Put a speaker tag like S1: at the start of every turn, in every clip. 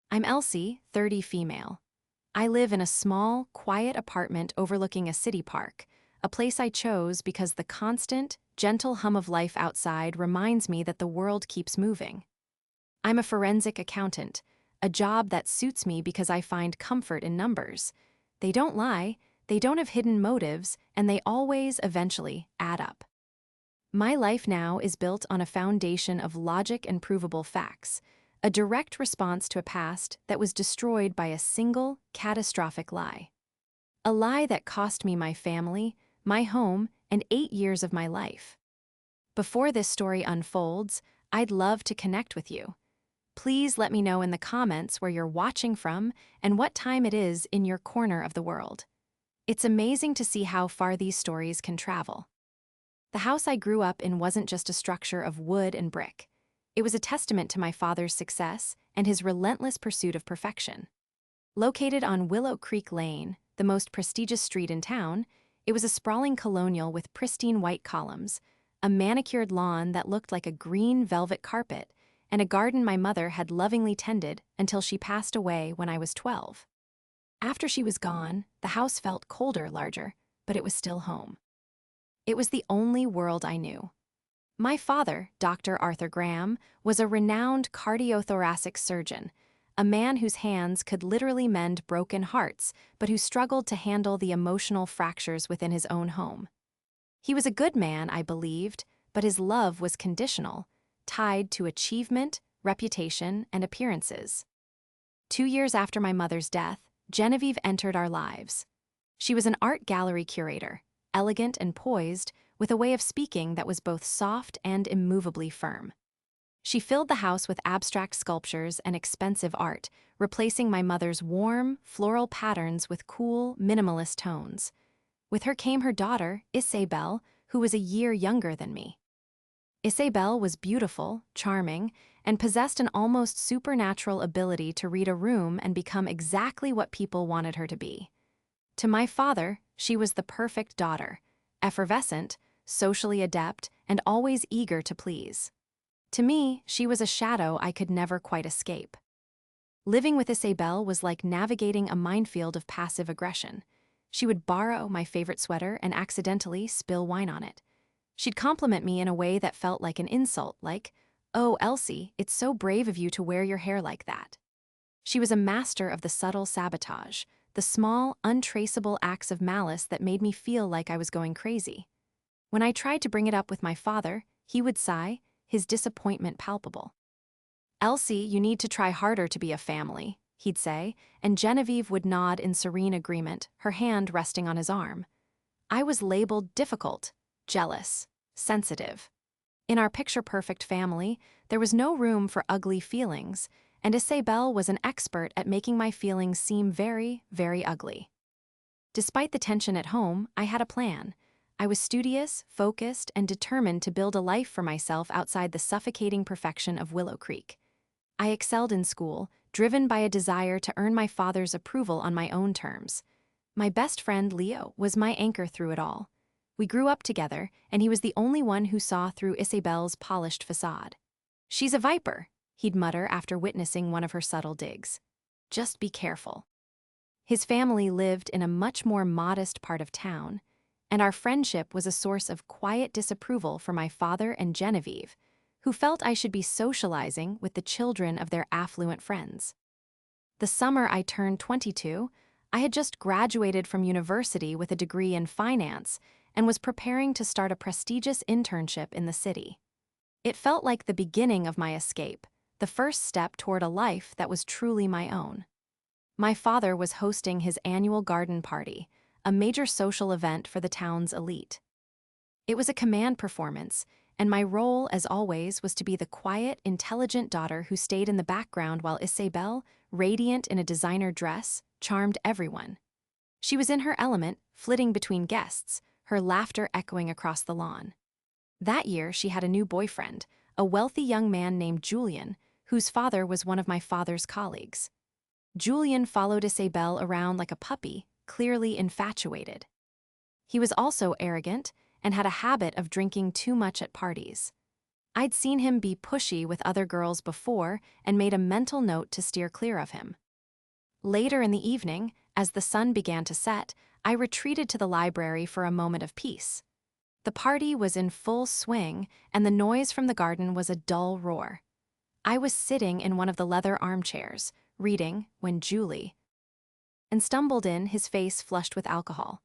S1: I'm Elsie, 30 female. I live in a small, quiet apartment overlooking a city park, a place I chose because the constant, gentle hum of life outside reminds me that the world keeps moving. I'm a forensic accountant, a job that suits me because I find comfort in numbers. They don't lie, they don't have hidden motives, and they always, eventually, add up. My life now is built on a foundation of logic and provable facts, a direct response to a past that was destroyed by a single, catastrophic lie. A lie that cost me my family, my home, and 8 years of my life. Before this story unfolds, I'd love to connect with you. Please let me know in the comments where you're watching from and what time it is in your corner of the world. It's amazing to see how far these stories can travel. The house I grew up in wasn't just a structure of wood and brick. It was a testament to my father's success and his relentless pursuit of perfection. Located on Willow Creek Lane, the most prestigious street in town, it was a sprawling colonial with pristine white columns, a manicured lawn that looked like a green velvet carpet, and a garden my mother had lovingly tended until she passed away when I was 12. After she was gone, the house felt colder, larger, but it was still home. It was the only world I knew. My father, Dr. Arthur Graham, was a renowned cardiothoracic surgeon, a man whose hands could literally mend broken hearts, but who struggled to handle the emotional fractures within his own home. He was a good man, I believed, but his love was conditional, tied to achievement, reputation, and appearances. 2 years after my mother's death, Genevieve entered our lives. She was an art gallery curator, elegant and poised, with a way of speaking that was both soft and immovably firm. She filled the house with abstract sculptures and expensive art, replacing my mother's warm, floral patterns with cool, minimalist tones. With her came her daughter, Isabel, who was a year younger than me. Isabel was beautiful, charming, and possessed an almost supernatural ability to read a room and become exactly what people wanted her to be. To my father, she was the perfect daughter, effervescent, socially adept, and always eager to please. To me, she was a shadow I could never quite escape. Living with Isabel was like navigating a minefield of passive aggression. She would borrow my favorite sweater and accidentally spill wine on it. She'd compliment me in a way that felt like an insult, like, "Oh, Elsie, it's so brave of you to wear your hair like that." She was a master of the subtle sabotage, the small, untraceable acts of malice that made me feel like I was going crazy. When I tried to bring it up with my father, he would sigh, his disappointment palpable. "Elsie, you need to try harder to be a family," he'd say, and Genevieve would nod in serene agreement, her hand resting on his arm. I was labeled difficult, jealous, sensitive. In our picture-perfect family, there was no room for ugly feelings, and Isabel was an expert at making my feelings seem very, very ugly. Despite the tension at home, I had a plan. I was studious, focused, and determined to build a life for myself outside the suffocating perfection of Willow Creek. I excelled in school, driven by a desire to earn my father's approval on my own terms. My best friend, Leo, was my anchor through it all. We grew up together, and he was the only one who saw through Isabel's polished facade. "She's a viper," he'd mutter after witnessing one of her subtle digs. "Just be careful." His family lived in a much more modest part of town, and our friendship was a source of quiet disapproval for my father and Genevieve, who felt I should be socializing with the children of their affluent friends. The summer I turned 22, I had just graduated from university with a degree in finance and was preparing to start a prestigious internship in the city. It felt like the beginning of my escape, the first step toward a life that was truly my own. My father was hosting his annual garden party, a major social event for the town's elite. It was a command performance, and my role, as always, was to be the quiet, intelligent daughter who stayed in the background while Isabel, radiant in a designer dress, charmed everyone. She was in her element, flitting between guests, her laughter echoing across the lawn. That year, she had a new boyfriend, a wealthy young man named Julian, whose father was one of my father's colleagues. Julian followed Isabel around like a puppy, clearly infatuated. He was also arrogant and had a habit of drinking too much at parties. I'd seen him be pushy with other girls before and made a mental note to steer clear of him. Later in the evening, as the sun began to set, I retreated to the library for a moment of peace. The party was in full swing, and the noise from the garden was a dull roar. I was sitting in one of the leather armchairs, reading, when Julie and stumbled in, his face flushed with alcohol.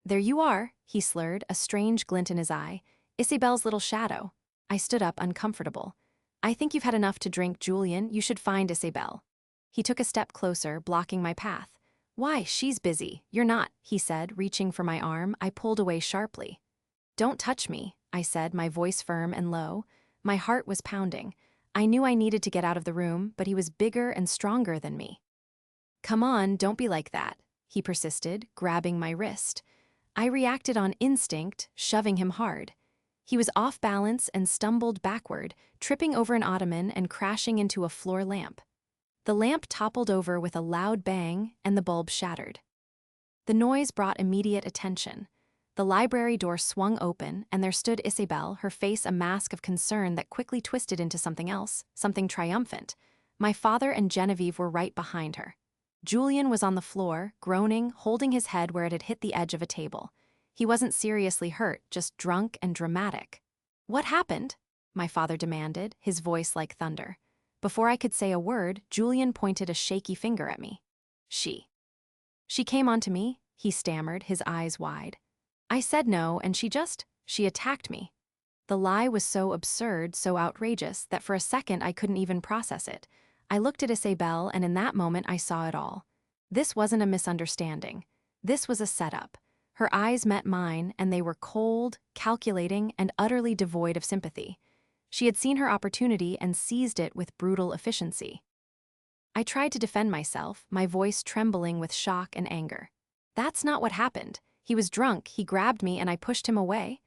S1: "There you are," he slurred, a strange glint in his eye. "Isabel's little shadow." I stood up, uncomfortable. "I think you've had enough to drink, Julian. You should find Isabel." He took a step closer, blocking my path. "Why, she's busy. You're not," he said, reaching for my arm. I pulled away sharply. "Don't touch me," I said, my voice firm and low. My heart was pounding. I knew I needed to get out of the room, but he was bigger and stronger than me. "Come on, don't be like that," he persisted, grabbing my wrist. I reacted on instinct, shoving him hard. He was off balance and stumbled backward, tripping over an ottoman and crashing into a floor lamp. The lamp toppled over with a loud bang, and the bulb shattered. The noise brought immediate attention. The library door swung open, and there stood Isabel, her face a mask of concern that quickly twisted into something else, something triumphant. My father and Genevieve were right behind her. Julian was on the floor, groaning, holding his head where it had hit the edge of a table. He wasn't seriously hurt, just drunk and dramatic. "What happened?" my father demanded, his voice like thunder. Before I could say a word, Julian pointed a shaky finger at me. She came onto me," he stammered, his eyes wide. "I said no, and she attacked me." The lie was so absurd, so outrageous, that for a second I couldn't even process it. I looked at Isabel, and in that moment I saw it all. This wasn't a misunderstanding. This was a setup. Her eyes met mine, and they were cold, calculating, and utterly devoid of sympathy. She had seen her opportunity and seized it with brutal efficiency. I tried to defend myself, my voice trembling with shock and anger. "That's not what happened. He was drunk, he grabbed me, and I pushed him away."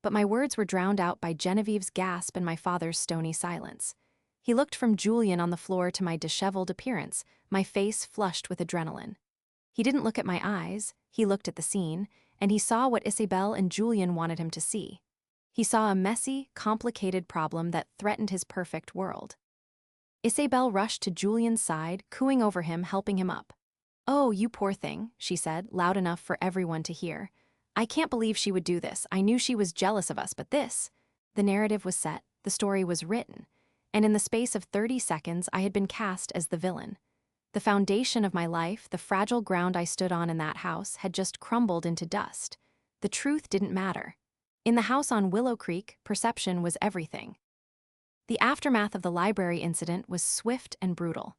S1: But my words were drowned out by Genevieve's gasp and my father's stony silence. He looked from Julian on the floor to my disheveled appearance, my face flushed with adrenaline. He didn't look at my eyes, he looked at the scene, and he saw what Isabel and Julian wanted him to see. He saw a messy, complicated problem that threatened his perfect world. Isabel rushed to Julian's side, cooing over him, helping him up. "Oh, you poor thing," she said, loud enough for everyone to hear. "I can't believe she would do this. I knew she was jealous of us, but this..." The narrative was set, the story was written, and in the space of 30 seconds I had been cast as the villain. The foundation of my life, the fragile ground I stood on in that house, had just crumbled into dust. The truth didn't matter. In the house on Willow Creek, perception was everything. The aftermath of the library incident was swift and brutal.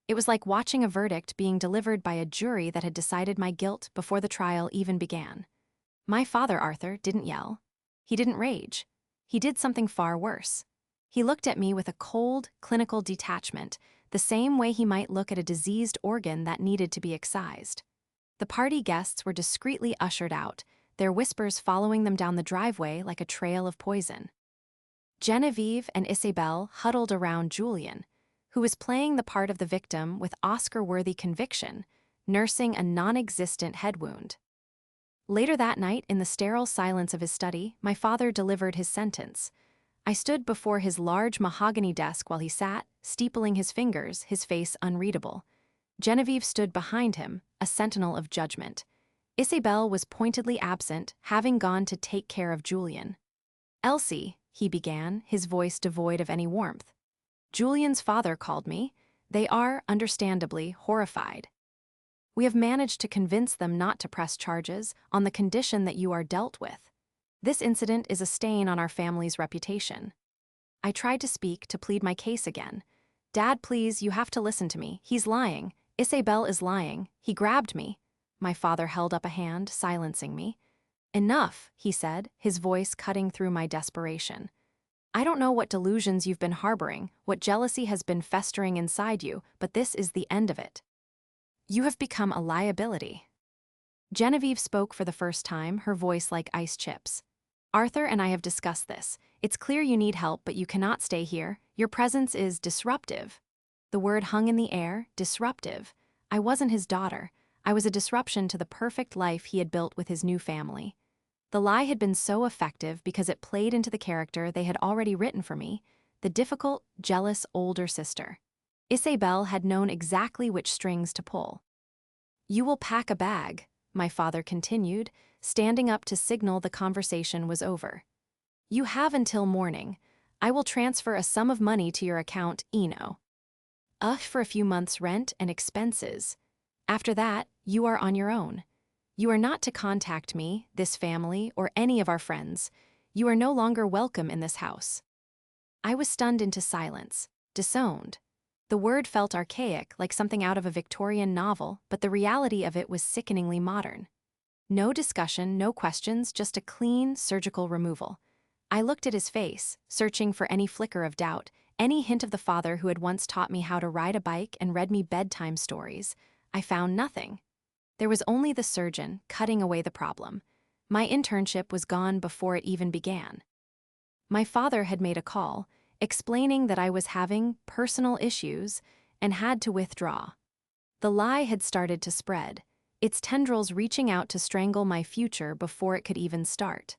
S1: It was like watching a verdict being delivered by a jury that had decided my guilt before the trial even began. My father, Arthur, didn't yell. He didn't rage. He did something far worse. He looked at me with a cold, clinical detachment, the same way he might look at a diseased organ that needed to be excised. The party guests were discreetly ushered out, their whispers following them down the driveway like a trail of poison. Genevieve and Isabel huddled around Julian, who was playing the part of the victim with Oscar-worthy conviction, nursing a non-existent head wound. Later that night, in the sterile silence of his study, my father delivered his sentence. I stood before his large mahogany desk while he sat, steepling his fingers, his face unreadable. Genevieve stood behind him, a sentinel of judgment. Isabel was pointedly absent, having gone to take care of Julian. "Elsie," he began, his voice devoid of any warmth. "Julian's father called me. They are, understandably, horrified. We have managed to convince them not to press charges on the condition that you are dealt with. This incident is a stain on our family's reputation." I tried to speak, to plead my case again. "Dad, please, you have to listen to me. He's lying. Isabel is lying. He grabbed me." My father held up a hand, silencing me. "Enough," he said, his voice cutting through my desperation. "I don't know what delusions you've been harboring, what jealousy has been festering inside you, but this is the end of it. You have become a liability." Genevieve spoke for the first time, her voice like ice chips. "Arthur and I have discussed this. It's clear you need help, but you cannot stay here. Your presence is disruptive." The word hung in the air, disruptive. I wasn't his daughter. I was a disruption to the perfect life he had built with his new family. The lie had been so effective because it played into the character they had already written for me, the difficult, jealous older sister. Isabel had known exactly which strings to pull. "You will pack a bag," my father continued, standing up to signal the conversation was over. "You have until morning. I will transfer a sum of money to your account, for a few months' rent and expenses. After that, you are on your own. You are not to contact me, this family, or any of our friends. You are no longer welcome in this house." I was stunned into silence, disowned. The word felt archaic, like something out of a Victorian novel, but the reality of it was sickeningly modern. No discussion, no questions, just a clean, surgical removal. I looked at his face, searching for any flicker of doubt, any hint of the father who had once taught me how to ride a bike and read me bedtime stories. I found nothing. There was only the surgeon, cutting away the problem. My internship was gone before it even began. My father had made a call, explaining that I was having personal issues and had to withdraw. The lie had started to spread, its tendrils reaching out to strangle my future before it could even start.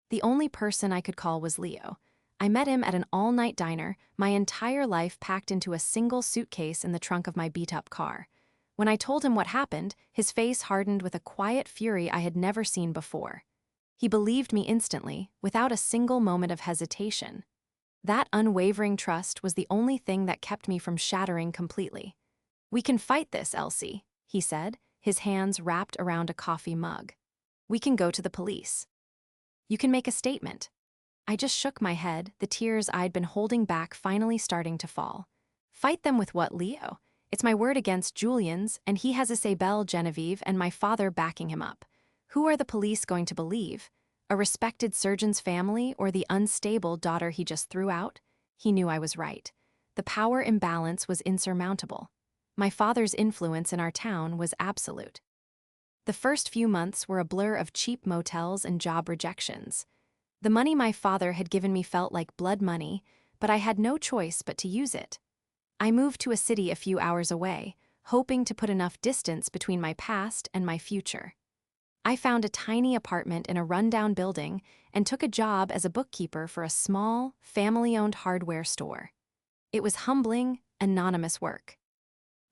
S1: The only person I could call was Leo. I met him at an all-night diner, my entire life packed into a single suitcase in the trunk of my beat-up car. When I told him what happened, his face hardened with a quiet fury I had never seen before. He believed me instantly, without a single moment of hesitation. That unwavering trust was the only thing that kept me from shattering completely. "We can fight this, Elsie," he said, his hands wrapped around a coffee mug. "We can go to the police. You can make a statement." I just shook my head, the tears I'd been holding back finally starting to fall. "Fight them with what, Leo? It's my word against Julian's, and he has Isabel, Genevieve, and my father backing him up. Who are the police going to believe? A respected surgeon's family or the unstable daughter he just threw out?" He knew I was right. The power imbalance was insurmountable. My father's influence in our town was absolute. The first few months were a blur of cheap motels and job rejections. The money my father had given me felt like blood money, but I had no choice but to use it. I moved to a city a few hours away, hoping to put enough distance between my past and my future. I found a tiny apartment in a rundown building and took a job as a bookkeeper for a small, family-owned hardware store. It was humbling, anonymous work.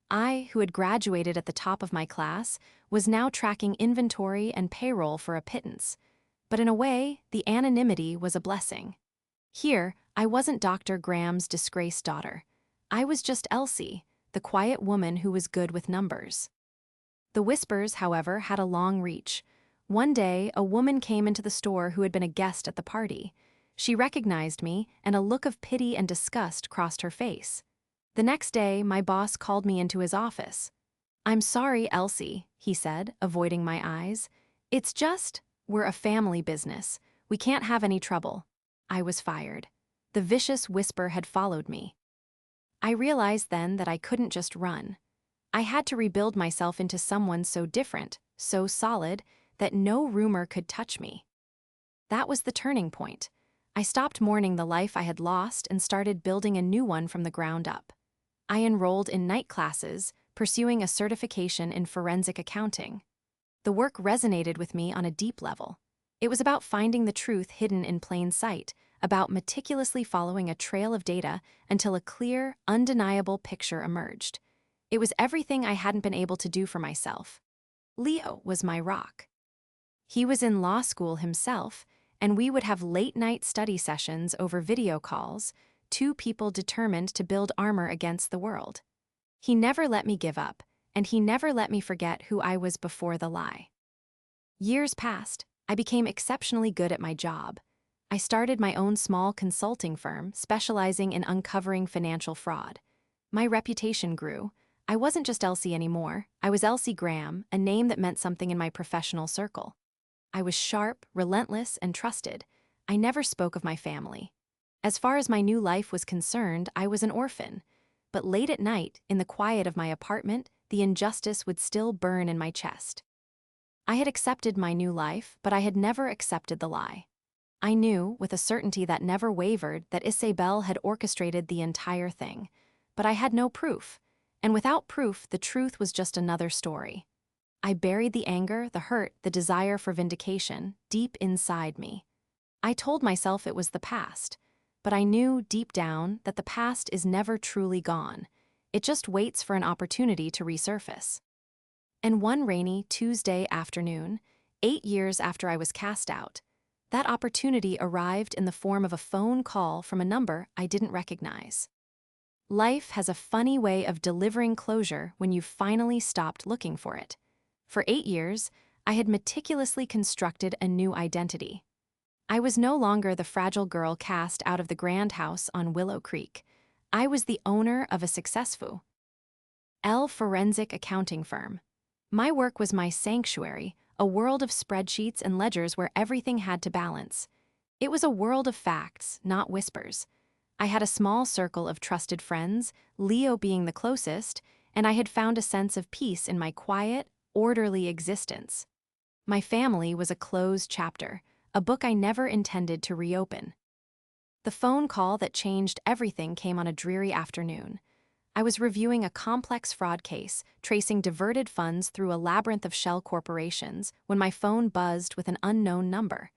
S1: I, who had graduated at the top of my class, was now tracking inventory and payroll for a pittance. But in a way, the anonymity was a blessing. Here, I wasn't Dr. Graham's disgraced daughter. I was just Elsie, the quiet woman who was good with numbers. The whispers, however, had a long reach. One day, a woman came into the store who had been a guest at the party. She recognized me, and a look of pity and disgust crossed her face. The next day, my boss called me into his office. "I'm sorry, Elsie," he said, avoiding my eyes. We're a family business. We can't have any trouble." I was fired. The vicious whisper had followed me. I realized then that I couldn't just run. I had to rebuild myself into someone so different, so solid, that no rumor could touch me. That was the turning point. I stopped mourning the life I had lost and started building a new one from the ground up. I enrolled in night classes, pursuing a certification in forensic accounting. The work resonated with me on a deep level. It was about finding the truth hidden in plain sight, about meticulously following a trail of data until a clear, undeniable picture emerged. It was everything I hadn't been able to do for myself. Leo was my rock. He was in law school himself, and we would have late-night study sessions over video calls, two people determined to build armor against the world. He never let me give up, and he never let me forget who I was before the lie. Years passed. I became exceptionally good at my job. I started my own small consulting firm specializing in uncovering financial fraud. My reputation grew. I wasn't just Elsie anymore. I was Elsie Graham, a name that meant something in my professional circle. I was sharp, relentless, and trusted. I never spoke of my family. As far as my new life was concerned, I was an orphan. But late at night, in the quiet of my apartment, the injustice would still burn in my chest. I had accepted my new life, but I had never accepted the lie. I knew, with a certainty that never wavered, that Isabel had orchestrated the entire thing. But I had no proof. And without proof, the truth was just another story. I buried the anger, the hurt, the desire for vindication deep inside me. I told myself it was the past, but I knew deep down that the past is never truly gone. It just waits for an opportunity to resurface. And one rainy Tuesday afternoon, 8 years after I was cast out, that opportunity arrived in the form of a phone call from a number I didn't recognize. Life has a funny way of delivering closure when you've finally stopped looking for it. For 8 years, I had meticulously constructed a new identity. I was no longer the fragile girl cast out of the grand house on Willow Creek. I was the owner of a successful forensic accounting firm. My work was my sanctuary, a world of spreadsheets and ledgers where everything had to balance. It was a world of facts, not whispers. I had a small circle of trusted friends, Leo being the closest, and I had found a sense of peace in my quiet, orderly existence. My family was a closed chapter, a book I never intended to reopen. The phone call that changed everything came on a dreary afternoon. I was reviewing a complex fraud case, tracing diverted funds through a labyrinth of shell corporations, when my phone buzzed with an unknown number.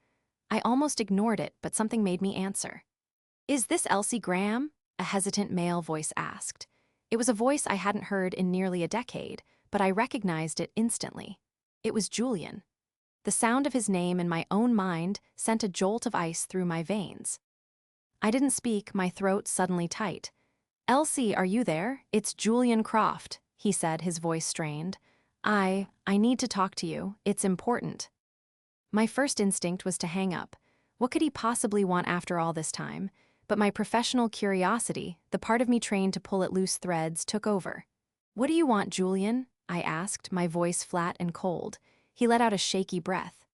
S1: I almost ignored it, but something made me answer. "Is this Elsie Graham?" a hesitant male voice asked. It was a voice I hadn't heard in nearly a decade, but I recognized it instantly. It was Julian. The sound of his name in my own mind sent a jolt of ice through my veins. I didn't speak, my throat suddenly tight. "Elsie, are you there? It's Julian Croft," he said, his voice strained. I need to talk to you. It's important." My first instinct was to hang up. What could he possibly want after all this time? But my professional curiosity, the part of me trained to pull at loose threads, took over. "What do you want, Julian?" I asked, my voice flat and cold. He let out a shaky breath.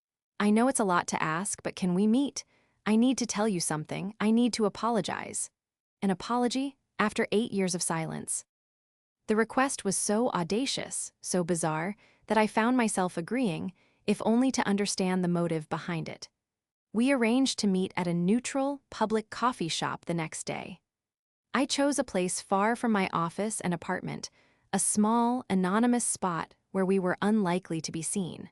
S1: "I know it's a lot to ask, but can we meet? I need to tell you something. I need to apologize." An apology? After 8 years of silence. The request was so audacious, so bizarre, that I found myself agreeing, if only to understand the motive behind it. We arranged to meet at a neutral, public coffee shop the next day. I chose a place far from my office and apartment, a small, anonymous spot where we were unlikely to be seen.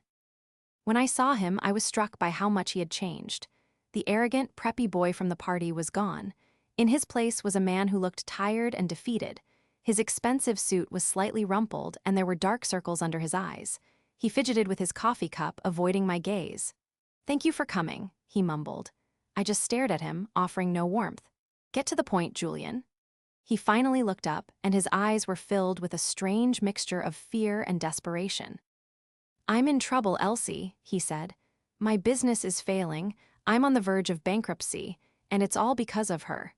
S1: When I saw him, I was struck by how much he had changed. The arrogant, preppy boy from the party was gone. In his place was a man who looked tired and defeated. His expensive suit was slightly rumpled, and there were dark circles under his eyes. He fidgeted with his coffee cup, avoiding my gaze. "Thank you for coming," he mumbled. I just stared at him, offering no warmth. "Get to the point, Julian." He finally looked up, and his eyes were filled with a strange mixture of fear and desperation. "I'm in trouble, Elsie," he said. "My business is failing, I'm on the verge of bankruptcy, and it's all because of her."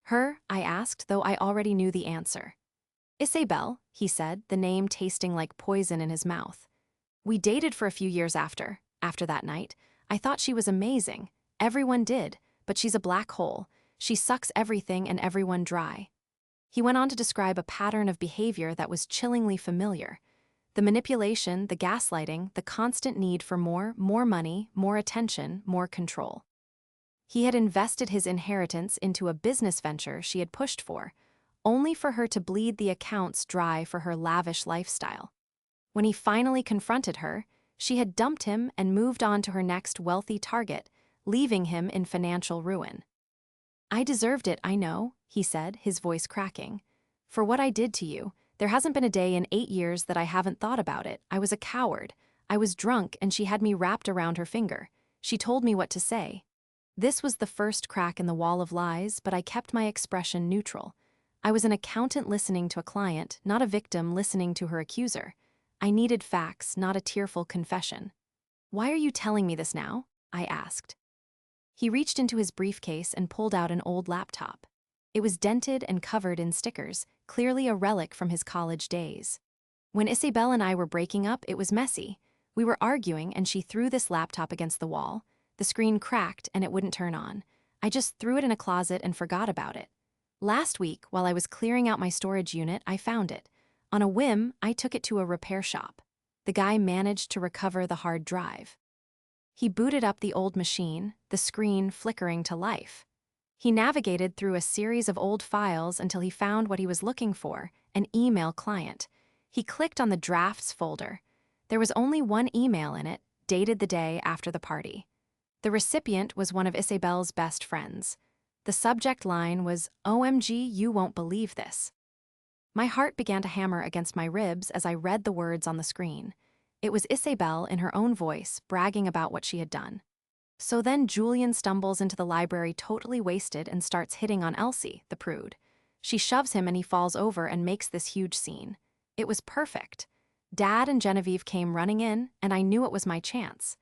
S1: "Her?" I asked, though I already knew the answer. "Isabel," he said, the name tasting like poison in his mouth. "We dated for a few years after that night. I thought she was amazing. Everyone did, but she's a black hole. She sucks everything and everyone dry." He went on to describe a pattern of behavior that was chillingly familiar. The manipulation, the gaslighting, the constant need for more money, more attention, more control. He had invested his inheritance into a business venture she had pushed for, only for her to bleed the accounts dry for her lavish lifestyle. When he finally confronted her, she had dumped him and moved on to her next wealthy target, leaving him in financial ruin. "I deserved it, I know," he said, his voice cracking. "For what I did to you, there hasn't been a day in 8 years that I haven't thought about it. I was a coward. I was drunk, and she had me wrapped around her finger. She told me what to say." This was the first crack in the wall of lies, but I kept my expression neutral. I was an accountant listening to a client, not a victim listening to her accuser. I needed facts, not a tearful confession. "Why are you telling me this now?" I asked. He reached into his briefcase and pulled out an old laptop. It was dented and covered in stickers, clearly a relic from his college days. "When Isabel and I were breaking up, it was messy. We were arguing, and she threw this laptop against the wall. The screen cracked, and it wouldn't turn on. I just threw it in a closet and forgot about it. Last week, while I was clearing out my storage unit, I found it. On a whim, I took it to a repair shop. The guy managed to recover the hard drive. He booted up the old machine, the screen flickering to life. He navigated through a series of old files until he found what he was looking for, an email client. He clicked on the drafts folder. There was only one email in it, dated the day after the party. The recipient was one of Isabel's best friends. The subject line was, "OMG, you won't believe this." My heart began to hammer against my ribs as I read the words on the screen. It was Isabel in her own voice, bragging about what she had done. So then Julian stumbles into the library totally wasted and starts hitting on Elsie, the prude. She shoves him and he falls over and makes this huge scene. It was perfect. Dad and Genevieve came running in, and I knew it was my chance.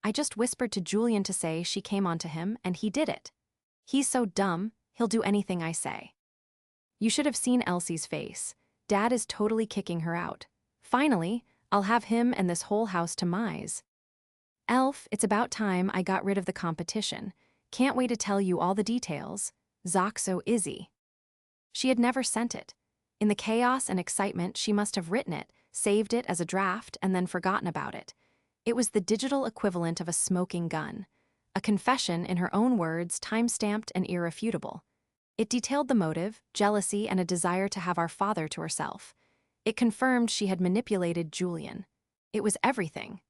S1: I just whispered to Julian to say she came onto him, and he did it. He's so dumb, he'll do anything I say. You should have seen Elsie's face. Dad is totally kicking her out. Finally, I'll have him and this whole house to Mize. Elf, it's about time I got rid of the competition. Can't wait to tell you all the details. Zoxo Izzy. She had never sent it. In the chaos and excitement, she must have written it, saved it as a draft, and then forgotten about it. It was the digital equivalent of a smoking gun. A confession, in her own words, time-stamped and irrefutable. It detailed the motive, jealousy, and a desire to have our father to herself. It confirmed she had manipulated Julian. It was everything.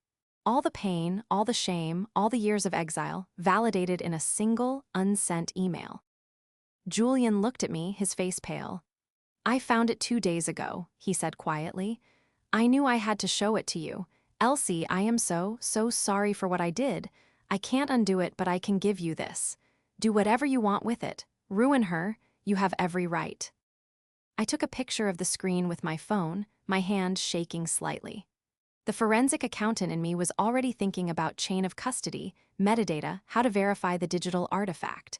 S1: All the pain, all the shame, all the years of exile, validated in a single, unsent email. Julian looked at me, his face pale. "I found it 2 days ago," he said quietly. "I knew I had to show it to you. Elsie, I am so sorry for what I did. I can't undo it, but I can give you this. Do whatever you want with it. Ruin her, you have every right." I took a picture of the screen with my phone, my hand shaking slightly. The forensic accountant in me was already thinking about chain of custody, metadata, how to verify the digital artifact.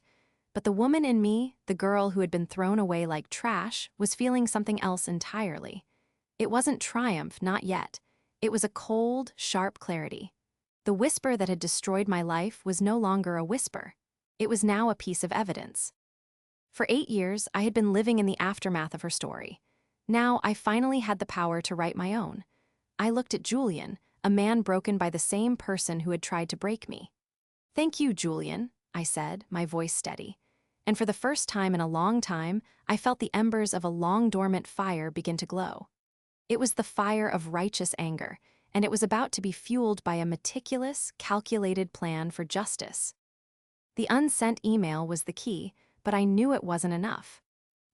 S1: But the woman in me, the girl who had been thrown away like trash, was feeling something else entirely. It wasn't triumph, not yet. It was a cold, sharp clarity. The whisper that had destroyed my life was no longer a whisper. It was now a piece of evidence. For 8 years, I had been living in the aftermath of her story. Now, I finally had the power to write my own. I looked at Julian, a man broken by the same person who had tried to break me. "Thank you, Julian," I said, my voice steady. And for the first time in a long time, I felt the embers of a long-dormant fire begin to glow. It was the fire of righteous anger, and it was about to be fueled by a meticulous, calculated plan for justice. The unsent email was the key, but I knew it wasn't enough.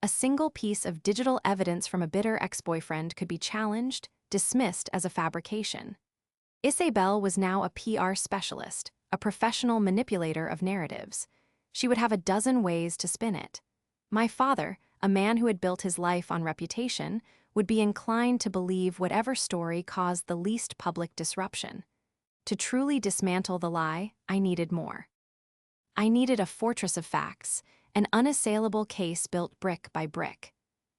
S1: A single piece of digital evidence from a bitter ex-boyfriend could be challenged, dismissed as a fabrication. Isabel was now a PR specialist, a professional manipulator of narratives. She would have a dozen ways to spin it. My father, a man who had built his life on reputation, would be inclined to believe whatever story caused the least public disruption. To truly dismantle the lie, I needed more. I needed a fortress of facts, an unassailable case built brick by brick.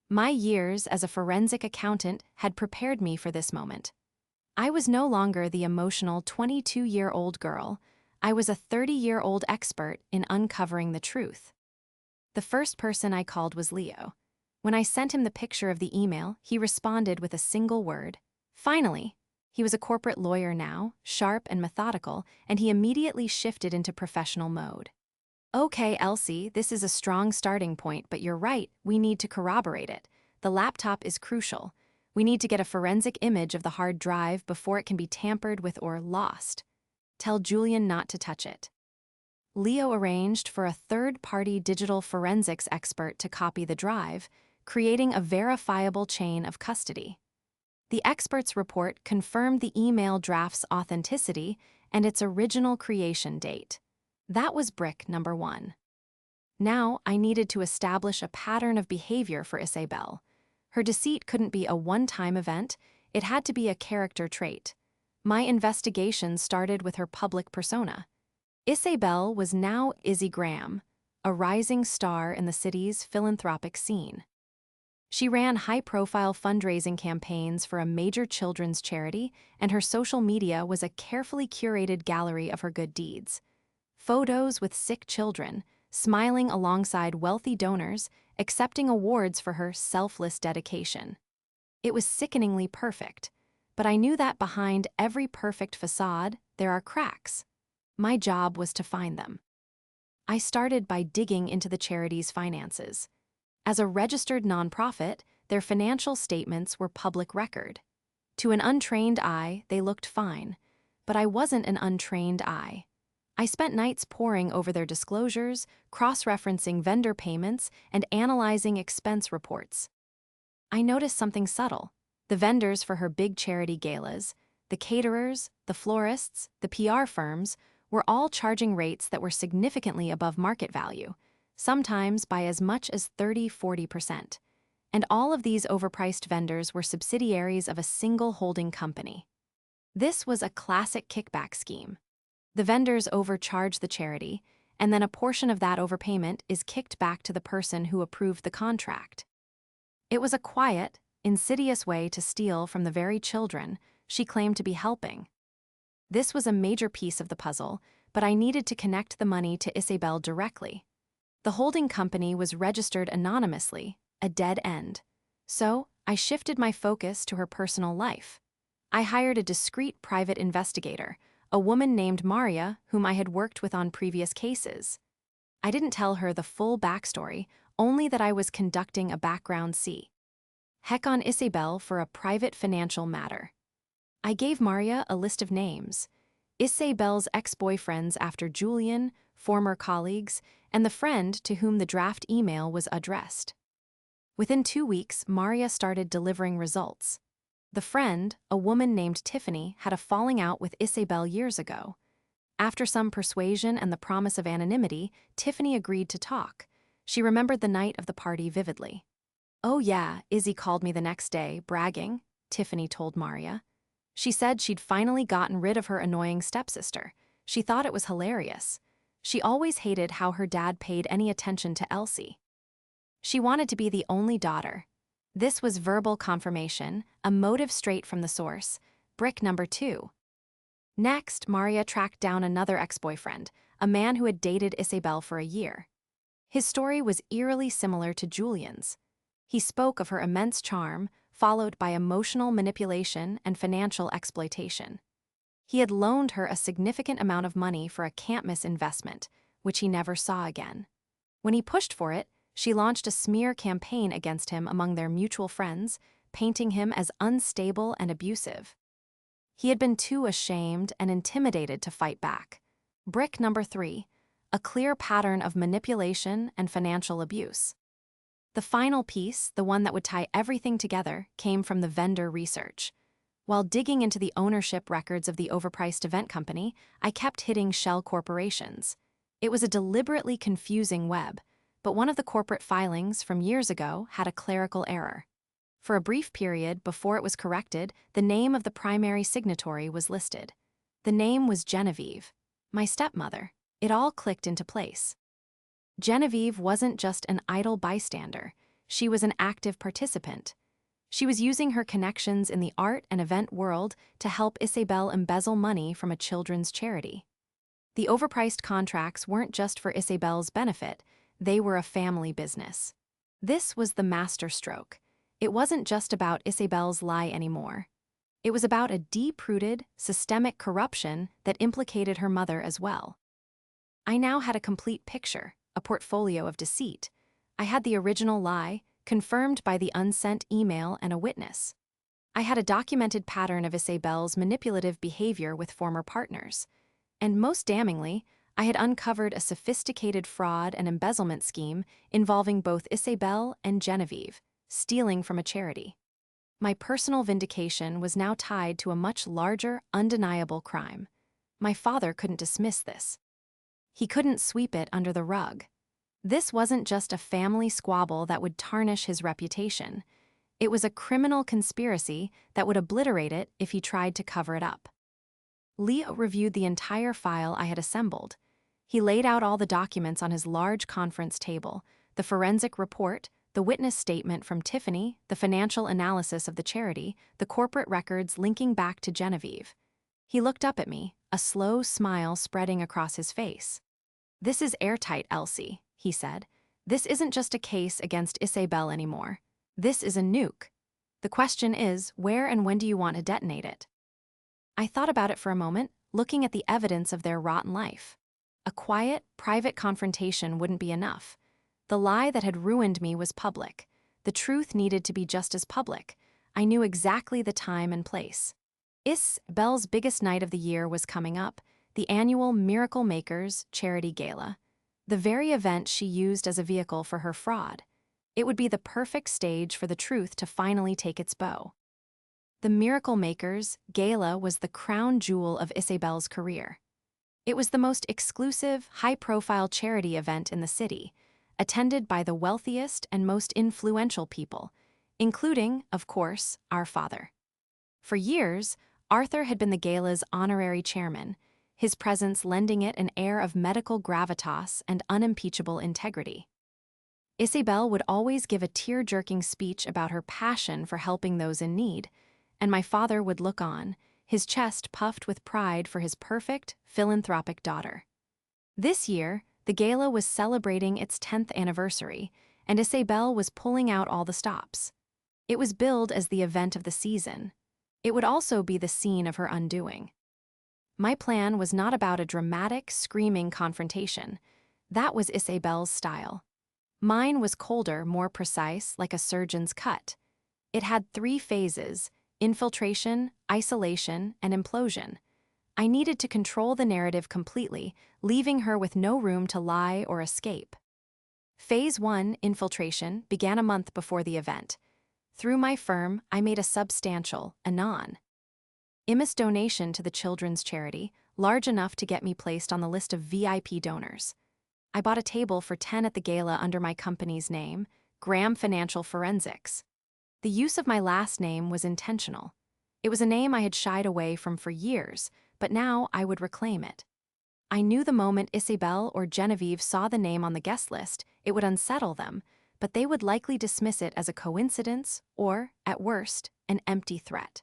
S1: My years as a forensic accountant had prepared me for this moment. I was no longer the emotional 22-year-old girl. I was a 30-year-old expert in uncovering the truth. The first person I called was Leo. When I sent him the picture of the email, he responded with a single word: "Finally." He was a corporate lawyer now, sharp and methodical, and he immediately shifted into professional mode. "Okay, Elsie, this is a strong starting point, but you're right, we need to corroborate it. The laptop is crucial. We need to get a forensic image of the hard drive before it can be tampered with or lost. Tell Julian not to touch it." Leo arranged for a third-party digital forensics expert to copy the drive, creating a verifiable chain of custody. The expert's report confirmed the email draft's authenticity and its original creation date. That was brick number 1. Now I needed to establish a pattern of behavior for Isabel. Her deceit couldn't be a one-time event, it had to be a character trait. My investigation started with her public persona. Isabel was now Izzy Graham, a rising star in the city's philanthropic scene. She ran high-profile fundraising campaigns for a major children's charity, and her social media was a carefully curated gallery of her good deeds. Photos with sick children, smiling alongside wealthy donors, accepting awards for her selfless dedication. It was sickeningly perfect, but I knew that behind every perfect facade, there are cracks. My job was to find them. I started by digging into the charity's finances. As a registered nonprofit, their financial statements were public record. To an untrained eye, they looked fine, but I wasn't an untrained eye. I spent nights poring over their disclosures, cross-referencing vendor payments, and analyzing expense reports. I noticed something subtle. The vendors for her big charity galas, the caterers, the florists, the PR firms, were all charging rates that were significantly above market value, sometimes by as much as 30–40%. And all of these overpriced vendors were subsidiaries of a single holding company. This was a classic kickback scheme. The vendors overcharge the charity, and then a portion of that overpayment is kicked back to the person who approved the contract. It was a quiet, insidious way to steal from the very children she claimed to be helping. This was a major piece of the puzzle, but I needed to connect the money to Isabel directly. The holding company was registered anonymously, a dead end. So, I shifted my focus to her personal life. I hired a discreet private investigator, a woman named Maria, whom I had worked with on previous cases. I didn't tell her the full backstory, only that I was conducting a background check on Isabel for a private financial matter. I gave Maria a list of names, Isabel's ex-boyfriends after Julian, former colleagues, and the friend to whom the draft email was addressed. Within 2 weeks, Maria started delivering results. The friend, a woman named Tiffany, had a falling out with Isabel years ago. After some persuasion and the promise of anonymity, Tiffany agreed to talk. She remembered the night of the party vividly. "Oh yeah, Izzy called me the next day, bragging," Tiffany told Maria. She said she'd finally gotten rid of her annoying stepsister. She thought it was hilarious. She always hated how her dad paid any attention to Elsie. She wanted to be the only daughter. This was verbal confirmation, a motive straight from the source. Brick number 2. Next, Maria tracked down another ex-boyfriend, a man who had dated Isabel for a year. His story was eerily similar to Julian's. He spoke of her immense charm, followed by emotional manipulation and financial exploitation. He had loaned her a significant amount of money for a can't-miss investment, which he never saw again. When he pushed for it, she launched a smear campaign against him among their mutual friends, painting him as unstable and abusive. He had been too ashamed and intimidated to fight back. Brick number 3, a clear pattern of manipulation and financial abuse. The final piece, the one that would tie everything together, came from the vendor research. While digging into the ownership records of the overpriced event company, I kept hitting shell corporations. It was a deliberately confusing web, but one of the corporate filings from years ago had a clerical error. For a brief period before it was corrected, the name of the primary signatory was listed. The name was Genevieve, my stepmother. It all clicked into place. Genevieve wasn't just an idle bystander. She was an active participant. She was using her connections in the art and event world to help Isabel embezzle money from a children's charity. The overpriced contracts weren't just for Isabel's benefit, they were a family business. This was the masterstroke. It wasn't just about Isabel's lie anymore. It was about a deep-rooted, systemic corruption that implicated her mother as well. I now had a complete picture, a portfolio of deceit. I had the original lie, confirmed by the unsent email and a witness. I had a documented pattern of Isabel's manipulative behavior with former partners. And most damningly, I had uncovered a sophisticated fraud and embezzlement scheme involving both Isabel and Genevieve, stealing from a charity. My personal vindication was now tied to a much larger, undeniable crime. My father couldn't dismiss this. He couldn't sweep it under the rug. This wasn't just a family squabble that would tarnish his reputation. It was a criminal conspiracy that would obliterate it if he tried to cover it up. Leo reviewed the entire file I had assembled. He laid out all the documents on his large conference table, the forensic report, the witness statement from Tiffany, the financial analysis of the charity, the corporate records linking back to Genevieve. He looked up at me, a slow smile spreading across his face. "This is airtight, Elsie," he said. "This isn't just a case against Isabel anymore. This is a nuke. The question is, where and when do you want to detonate it?" I thought about it for a moment, looking at the evidence of their rotten life. A quiet, private confrontation wouldn't be enough. The lie that had ruined me was public. The truth needed to be just as public. I knew exactly the time and place. Isabel's biggest night of the year was coming up, the annual Miracle Makers Charity Gala, the very event she used as a vehicle for her fraud. It would be the perfect stage for the truth to finally take its bow. The Miracle Makers Gala was the crown jewel of Isabel's career. It was the most exclusive, high-profile charity event in the city, attended by the wealthiest and most influential people, including, of course, our father. For years, Arthur had been the gala's honorary chairman, his presence lending it an air of medical gravitas and unimpeachable integrity. Isabel would always give a tear-jerking speech about her passion for helping those in need, and my father would look on, his chest puffed with pride for his perfect, philanthropic daughter. This year, the gala was celebrating its 10th anniversary, and Isabel was pulling out all the stops. It was billed as the event of the season. It would also be the scene of her undoing. My plan was not about a dramatic, screaming confrontation. That was Isabel's style. Mine was colder, more precise, like a surgeon's cut. It had 3 phases: infiltration, isolation, and implosion. I needed to control the narrative completely, leaving her with no room to lie or escape. Phase 1, infiltration, began a month before the event. Through my firm, I made a substantial, anonymous donation to the children's charity, large enough to get me placed on the list of VIP donors. I bought a table for 10 at the gala under my company's name, Graham Financial Forensics. The use of my last name was intentional. It was a name I had shied away from for years, but now I would reclaim it. I knew the moment Isabel or Genevieve saw the name on the guest list, it would unsettle them, but they would likely dismiss it as a coincidence or, at worst, an empty threat.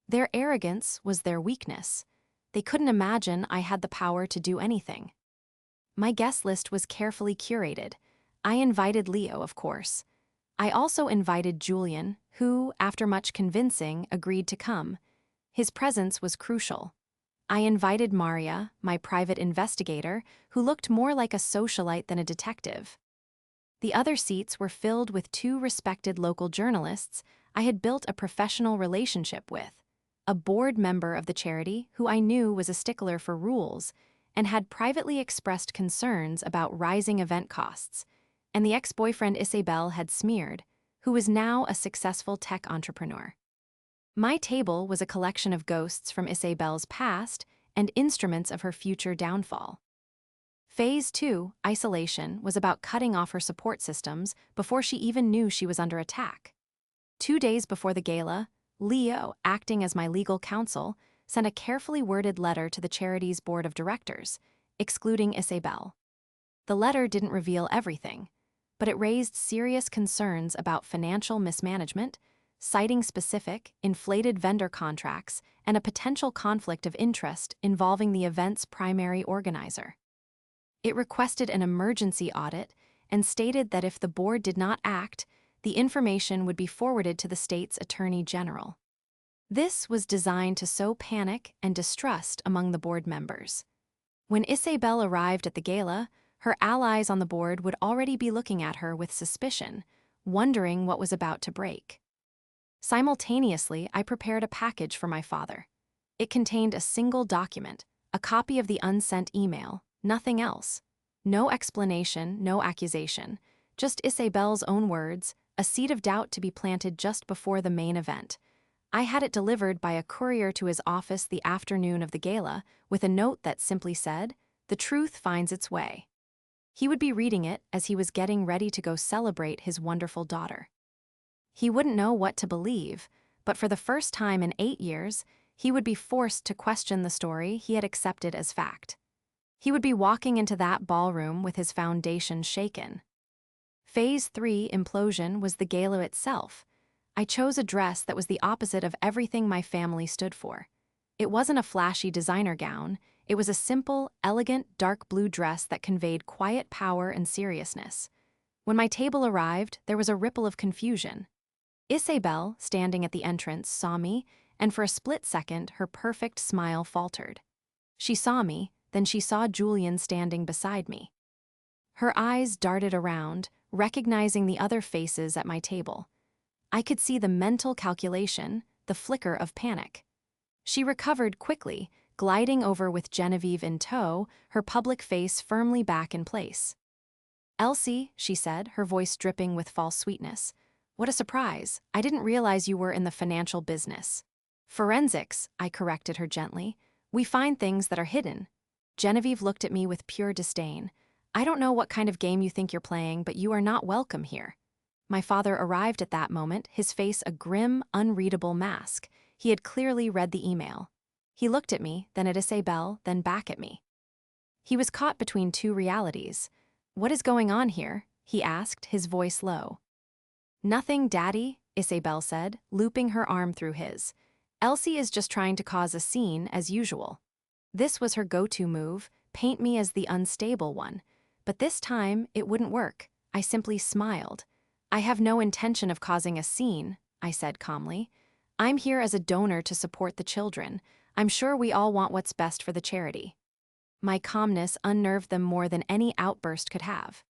S1: Their arrogance was their weakness. They couldn't imagine I had the power to do anything. My guest list was carefully curated. I invited Leo, of course. I also invited Julian, who, after much convincing, agreed to come. His presence was crucial. I invited Maria, my private investigator, who looked more like a socialite than a detective. The other seats were filled with 2 respected local journalists I had built a professional relationship with, a board member of the charity who I knew was a stickler for rules and had privately expressed concerns about rising event costs, and the ex-boyfriend Isabel had smeared, who was now a successful tech entrepreneur. My table was a collection of ghosts from Isabel's past and instruments of her future downfall. Phase 2, isolation, was about cutting off her support systems before she even knew she was under attack. 2 days before the gala, Leo, acting as my legal counsel, sent a carefully worded letter to the charity's board of directors, excluding Isabel. The letter didn't reveal everything, but it raised serious concerns about financial mismanagement, citing specific, inflated vendor contracts, and a potential conflict of interest involving the event's primary organizer. It requested an emergency audit and stated that if the board did not act, the information would be forwarded to the state's attorney general. This was designed to sow panic and distrust among the board members. When Isabel arrived at the gala, her allies on the board would already be looking at her with suspicion, wondering what was about to break. Simultaneously, I prepared a package for my father. It contained a single document, a copy of the unsent email, nothing else. No explanation, no accusation, just Isabel's own words, a seed of doubt to be planted just before the main event. I had it delivered by a courier to his office the afternoon of the gala with a note that simply said, "The truth finds its way." He would be reading it as he was getting ready to go celebrate his wonderful daughter. He wouldn't know what to believe, but for the first time in 8 years, he would be forced to question the story he had accepted as fact. He would be walking into that ballroom with his foundation shaken. Phase 3, implosion, was the gala itself. I chose a dress that was the opposite of everything my family stood for. It wasn't a flashy designer gown. It was a simple, elegant, dark blue dress that conveyed quiet power and seriousness. When my table arrived, there was a ripple of confusion. Isabel, standing at the entrance, saw me, and for a split second, her perfect smile faltered. She saw me, then she saw Julian standing beside me. Her eyes darted around, recognizing the other faces at my table. I could see the mental calculation, the flicker of panic. She recovered quickly, gliding over with Genevieve in tow, her public face firmly back in place. "Elsie," she said, her voice dripping with false sweetness. "What a surprise. I didn't realize you were in the financial business." "Forensics," I corrected her gently. "We find things that are hidden." Genevieve looked at me with pure disdain. "I don't know what kind of game you think you're playing, but you are not welcome here." My father arrived at that moment, his face a grim, unreadable mask. He had clearly read the email. He looked at me, then at Isabel, then back at me. He was caught between two realities. "What is going on here?" he asked, his voice low. "Nothing, Daddy," Isabel said, looping her arm through his. "Elsie is just trying to cause a scene, as usual." This was her go-to move, paint me as the unstable one. But this time, it wouldn't work. I simply smiled. "I have no intention of causing a scene," I said calmly. "I'm here as a donor to support the children. I'm sure we all want what's best for the charity." My calmness unnerved them more than any outburst could have.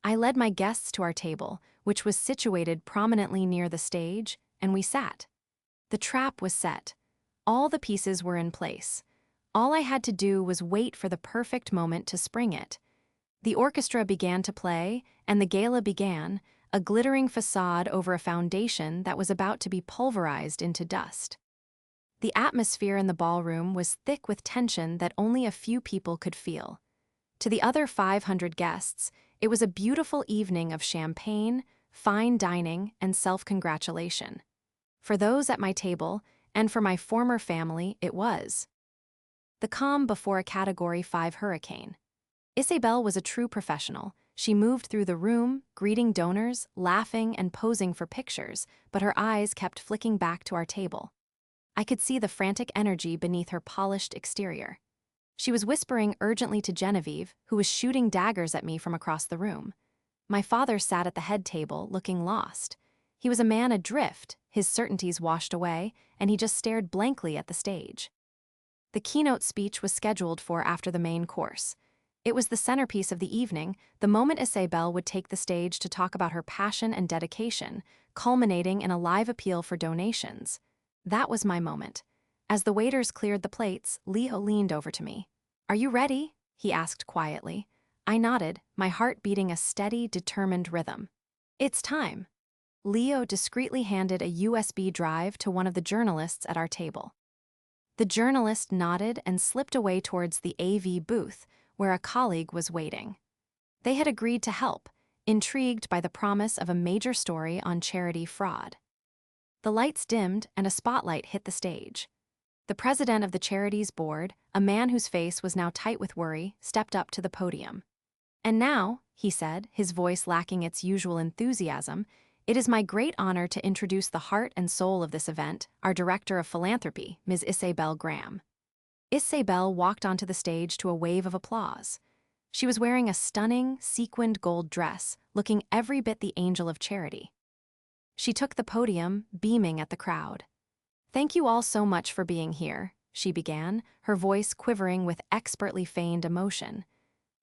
S1: I led my guests to our table, which was situated prominently near the stage, and we sat. The trap was set. All the pieces were in place. All I had to do was wait for the perfect moment to spring it. The orchestra began to play, and the gala began, a glittering facade over a foundation that was about to be pulverized into dust. The atmosphere in the ballroom was thick with tension that only a few people could feel. To the other 500 guests, it was a beautiful evening of champagne, fine dining, and self-congratulation. For those at my table, and for my former family, it was the calm before a Category 5 hurricane. Isabel was a true professional. She moved through the room, greeting donors, laughing and posing for pictures, but her eyes kept flicking back to our table. I could see the frantic energy beneath her polished exterior. She was whispering urgently to Genevieve, who was shooting daggers at me from across the room. My father sat at the head table, looking lost. He was a man adrift, his certainties washed away, and he just stared blankly at the stage. The keynote speech was scheduled for after the main course. It was the centerpiece of the evening, the moment Isabel would take the stage to talk about her passion and dedication, culminating in a live appeal for donations. That was my moment. As the waiters cleared the plates, Leo leaned over to me. "Are you ready?" he asked quietly. I nodded, my heart beating a steady, determined rhythm. "It's time." Leo discreetly handed a USB drive to one of the journalists at our table. The journalist nodded and slipped away towards the AV booth, where a colleague was waiting. They had agreed to help, intrigued by the promise of a major story on charity fraud. The lights dimmed and a spotlight hit the stage. The president of the charity's board, a man whose face was now tight with worry, stepped up to the podium. "And now," he said, his voice lacking its usual enthusiasm, "it is my great honor to introduce the heart and soul of this event, our Director of Philanthropy, Ms. Isabel Graham." Isabel walked onto the stage to a wave of applause. She was wearing a stunning, sequined gold dress, looking every bit the angel of charity. She took the podium, beaming at the crowd. "Thank you all so much for being here," she began, her voice quivering with expertly feigned emotion.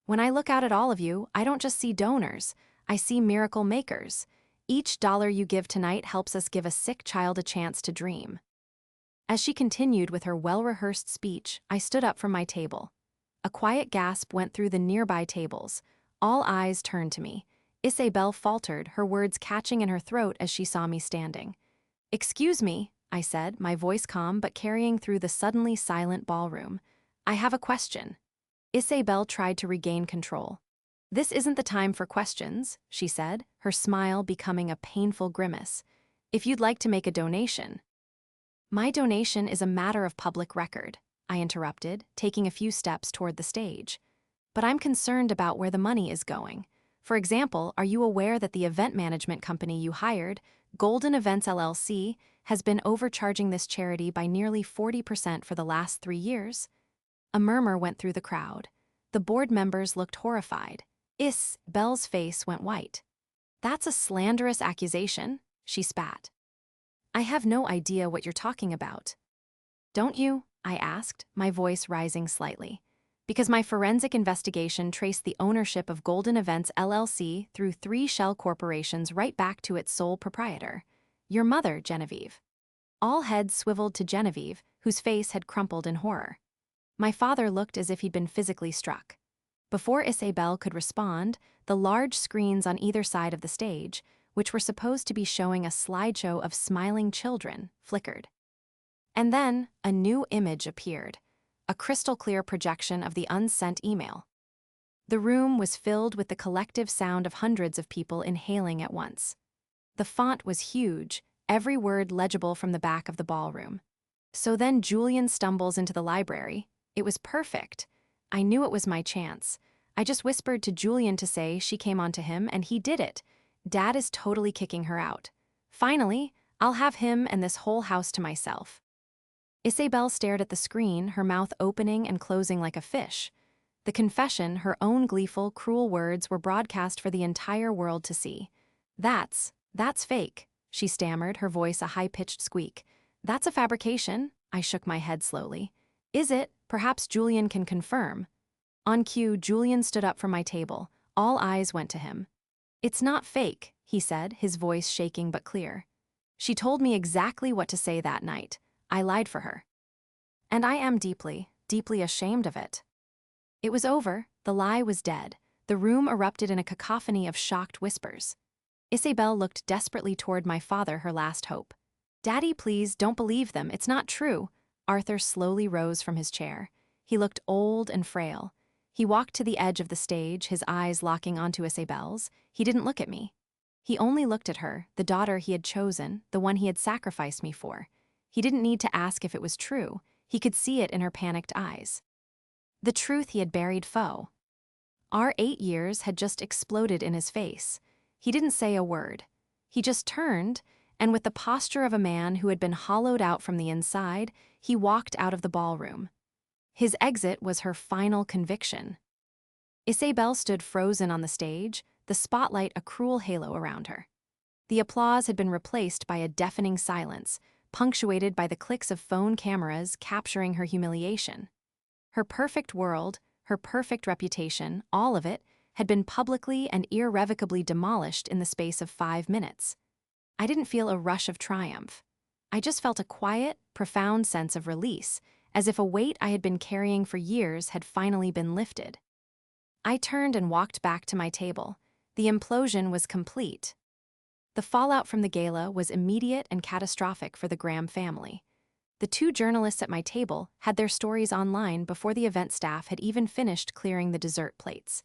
S1: "When I look out at all of you, I don't just see donors, I see miracle makers. Each dollar you give tonight helps us give a sick child a chance to dream." As she continued with her well-rehearsed speech, I stood up from my table. A quiet gasp went through the nearby tables. All eyes turned to me. Isabel faltered, her words catching in her throat as she saw me standing. "Excuse me," I said, my voice calm but carrying through the suddenly silent ballroom. "I have a question." Isabel tried to regain control. "This isn't the time for questions," she said, her smile becoming a painful grimace. "If you'd like to make a donation." "My donation is a matter of public record," I interrupted, taking a few steps toward the stage. "But I'm concerned about where the money is going. For example, are you aware that the event management company you hired, Golden Events LLC, has been overcharging this charity by nearly 40% for the last 3 years? A murmur went through the crowd. The board members looked horrified. Isabel's face went white. "That's a slanderous accusation," she spat. "I have no idea what you're talking about." "Don't you?" I asked, my voice rising slightly. "Because my forensic investigation traced the ownership of Golden Events LLC through 3 shell corporations right back to its sole proprietor. Your mother, Genevieve." All heads swiveled to Genevieve, whose face had crumpled in horror. My father looked as if he'd been physically struck. Before Isabel could respond, the large screens on either side of the stage, which were supposed to be showing a slideshow of smiling children, flickered. And then, a new image appeared, a crystal-clear projection of the unsent email. The room was filled with the collective sound of hundreds of people inhaling at once. The font was huge, every word legible from the back of the ballroom. So then Julian stumbles into the library. It was perfect. I knew it was my chance. I just whispered to Julian to say she came onto him, and he did it. Dad is totally kicking her out. Finally, I'll have him and this whole house to myself. Isabel stared at the screen, her mouth opening and closing like a fish. The confession, her own gleeful, cruel words, were broadcast for the entire world to see. That's fake," she stammered, her voice a high-pitched squeak. "That's a fabrication," I shook my head slowly. "Is it? Perhaps Julian can confirm." On cue, Julian stood up from my table. All eyes went to him. "It's not fake," he said, his voice shaking but clear. "She told me exactly what to say that night. I lied for her. And I am deeply, deeply ashamed of it." It was over. The lie was dead. The room erupted in a cacophony of shocked whispers. Isabel looked desperately toward my father, her last hope. "Daddy, please, don't believe them. It's not true." Arthur slowly rose from his chair. He looked old and frail. He walked to the edge of the stage, his eyes locking onto Isabel's. He didn't look at me. He only looked at her, the daughter he had chosen, the one he had sacrificed me for. He didn't need to ask if it was true. He could see it in her panicked eyes. The truth he had buried foe. Our 8 years had just exploded in his face. He didn't say a word. He just turned, and with the posture of a man who had been hollowed out from the inside, he walked out of the ballroom. His exit was her final conviction. Isabel stood frozen on the stage, the spotlight a cruel halo around her. The applause had been replaced by a deafening silence, punctuated by the clicks of phone cameras capturing her humiliation. Her perfect world, her perfect reputation, all of it, had been publicly and irrevocably demolished in the space of 5 minutes. I didn't feel a rush of triumph. I just felt a quiet, profound sense of release, as if a weight I had been carrying for years had finally been lifted. I turned and walked back to my table. The implosion was complete. The fallout from the gala was immediate and catastrophic for the Graham family. The 2 journalists at my table had their stories online before the event staff had even finished clearing the dessert plates.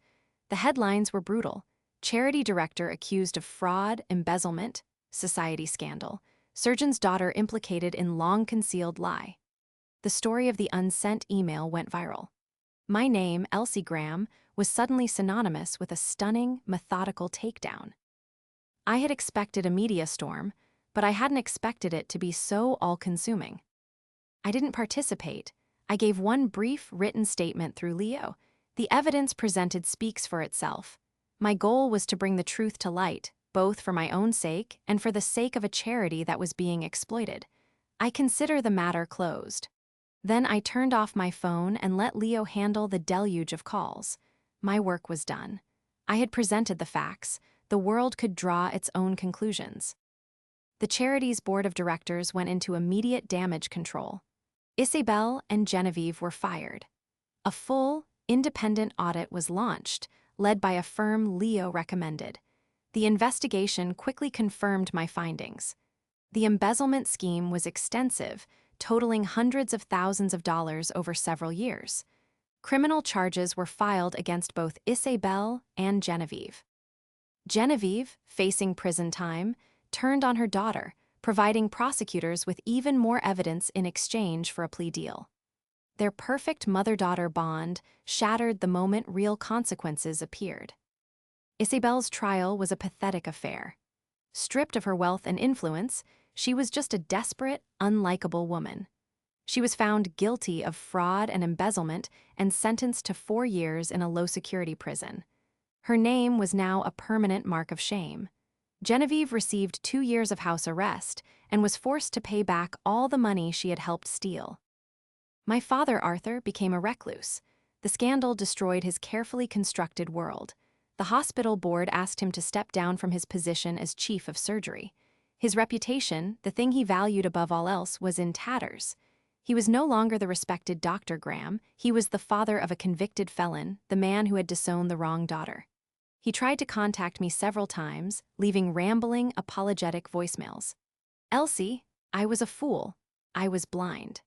S1: The headlines were brutal. Charity director accused of fraud, embezzlement, society scandal. Surgeon's daughter implicated in long-concealed lie. The story of the unsent email went viral. My name, Elsie Graham, was suddenly synonymous with a stunning, methodical takedown. I had expected a media storm, but I hadn't expected it to be so all-consuming. I didn't participate. I gave one brief, written statement through Leo. The evidence presented speaks for itself. My goal was to bring the truth to light, both for my own sake and for the sake of a charity that was being exploited. I consider the matter closed. Then I turned off my phone and let Leo handle the deluge of calls. My work was done. I had presented the facts. The world could draw its own conclusions. The charity's board of directors went into immediate damage control. Isabel and Genevieve were fired. A full, independent audit was launched, led by a firm Leo recommended. The investigation quickly confirmed my findings. The embezzlement scheme was extensive, totaling hundreds of thousands of dollars over several years. Criminal charges were filed against both Isabel and Genevieve. Genevieve, facing prison time, turned on her daughter, providing prosecutors with even more evidence in exchange for a plea deal. Their perfect mother-daughter bond shattered the moment real consequences appeared. Isabel's trial was a pathetic affair. Stripped of her wealth and influence, she was just a desperate, unlikable woman. She was found guilty of fraud and embezzlement and sentenced to 4 years in a low-security prison. Her name was now a permanent mark of shame. Genevieve received 2 years of house arrest and was forced to pay back all the money she had helped steal. My father, Arthur, became a recluse. The scandal destroyed his carefully constructed world. The hospital board asked him to step down from his position as chief of surgery. His reputation, the thing he valued above all else, was in tatters. He was no longer the respected Dr. Graham, he was the father of a convicted felon, the man who had disowned the wrong daughter. He tried to contact me several times, leaving rambling, apologetic voicemails. "Elsie, I was a fool. I was blind.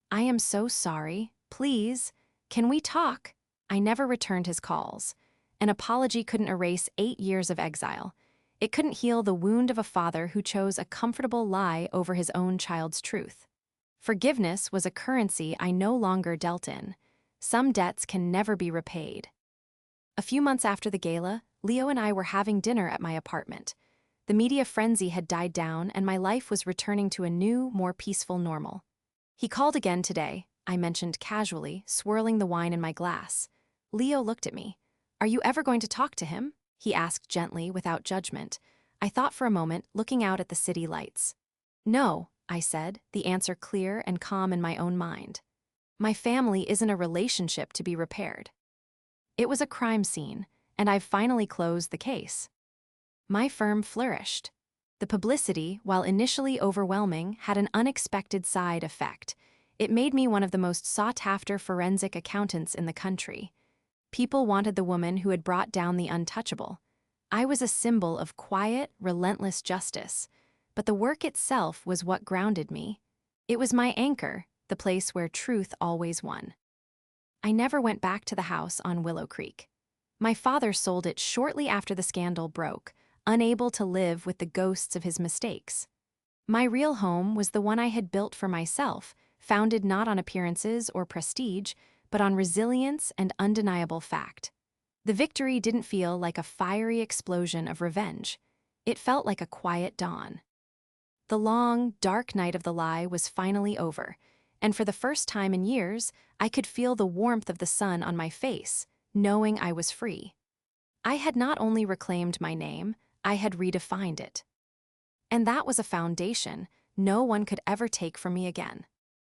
S1: I am so sorry. Please, can we talk?" I never returned his calls. An apology couldn't erase 8 years of exile. It couldn't heal the wound of a father who chose a comfortable lie over his own child's truth. Forgiveness was a currency I no longer dealt in. Some debts can never be repaid. A few months after the gala, Leo and I were having dinner at my apartment. The media frenzy had died down and my life was returning to a new, more peaceful normal. "He called again today," I mentioned casually, swirling the wine in my glass. Leo looked at me. "Are you ever going to talk to him?" he asked gently, without judgment. I thought for a moment, looking out at the city lights. "No," I said, the answer clear and calm in my own mind. "My family isn't a relationship to be repaired. It was a crime scene, and I've finally closed the case." My firm flourished. The publicity, while initially overwhelming, had an unexpected side effect. It made me one of the most sought-after forensic accountants in the country. People wanted the woman who had brought down the untouchable. I was a symbol of quiet, relentless justice, but the work itself was what grounded me. It was my anchor, the place where truth always won. I never went back to the house on Willow Creek. My father sold it shortly after the scandal broke, unable to live with the ghosts of his mistakes. My real home was the one I had built for myself, founded not on appearances or prestige, but on resilience and undeniable fact. The victory didn't feel like a fiery explosion of revenge. It felt like a quiet dawn. The long, dark night of the lie was finally over, and for the first time in years, I could feel the warmth of the sun on my face, knowing I was free. I had not only reclaimed my name, I had redefined it. And that was a foundation no one could ever take from me again.